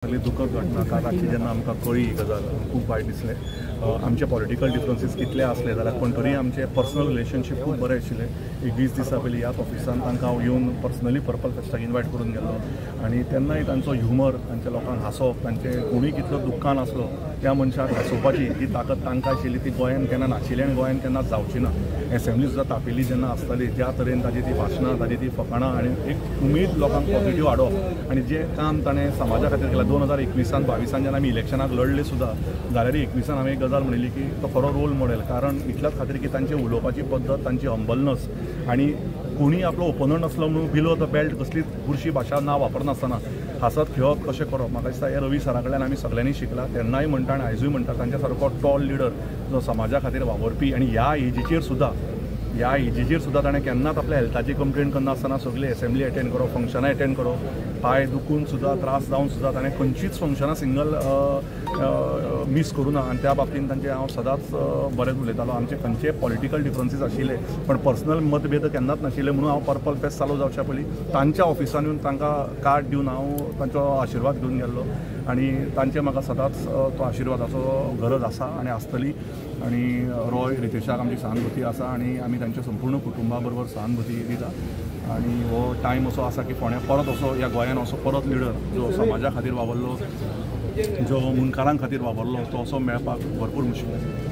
दुखद घटना काल रातची जेन्ना आमकां कळ्ळी ही गजाल खूब वायट दिसलें। आमचे पॉलिटिकल डिफरन्सीस कितले आसले जाल्यार पण तरी आमचे पर्सनल रिलेशनशीप खूब बरें आशिल्लें। एक 20 दिसां पयलीं ह्याच ऑफिसान तांकां हांव येवन पर्सनली पर्पल फेस्टाक इन्वायट करून गेल्लो आनी तेन्नाय तांचो ह्युमर, तांच्या लोकांक हांसोवप, तांचे कोणूय कितलो दुख्खान आसलो त्या मनशाक हांसोवपाची जी ताकद तांकां आशिल्ली ती गोंयान केन्ना नाशिल्ली आनी गोंयान केन्ना जावची ना। एसेंब्ली सुद्दां तापिल्ली जेन्ना आसताली ज्या तरेन ताची ती भाशणां, ताची ती फकाणां आनी एक उमेद लोकांक पॉझिटिव्ह हाडप आनी जें काम ताणें समाजा खातीर केलां 2021-22 जेन्ना आमी इलेक्शनाक लढले सुद्दां जाल्यार 21 हांवें एक गजाल म्हणिल्ली की तो खरो रोल मॉडेल। कारण इतल्याच खातीर की तांची उलोवपाची पद्दत, तांची हंबलनस आनी कोणी आपलो ओपोनंट असलो म्हणून बिलो द बेल्ट कसलीच बुरशी भाशा ना वापरनासतना हांसत खेळप कशें करप म्हाका दिसता हे रवी सरा कडल्यान आमी सगळ्यांनी शिकला। तेन्नाय म्हणटा आनी आयजूय म्हणटा तांच्या सारको टॉल लिडर जो समाजा खातीर वावरपी आनी ह्या एजीचेर सुद्दां ताणें केन्नाच आपल्या हेल्थाची कंप्लेंट करनासतना सगळी एसेंब्ली अटेंड करप, फंक्शनां अटेंड करप, पांय दुखून सुद्दां त्रास जावन सुद्दां ताणें खंयचीच फंक्शनां सिंगल मिस करूं ना आनी त्या बाबतींत तांचे हांव सदांच बरेंच उलयतालो। आमचे खंयचे पॉलिटिकल डिफरन्सीस आशिल्ले पण पर्सनल मतभेद केन्नाच नाशिल्ले म्हणून हांव पर्पल फेस्ट चालू जावच्या पयलीं तांच्या ऑफिसान येवन तांकां कार्ड दिवन हांव तांचो आशिर्वाद घेवन गेल्लो आनी तांचे म्हाका सदांच तो आशिर्वादाचो गरज आसा आनी आसतली। आनी रॉय रितेशाक आमची सहानुभूती आसा आनी आमी तांच्या संपूर्ण कुटुंबा बरोबर सहानुभूती दिता आनी हो टायम असो आसा की फोंड्या परत असो ह्या गोंयान असो परत लिडर जो समाजा खातीर वावरलो, जो मुनकारां खातीर वावरलो तो असो मेळपाक भरपूर मुश्कील आसा।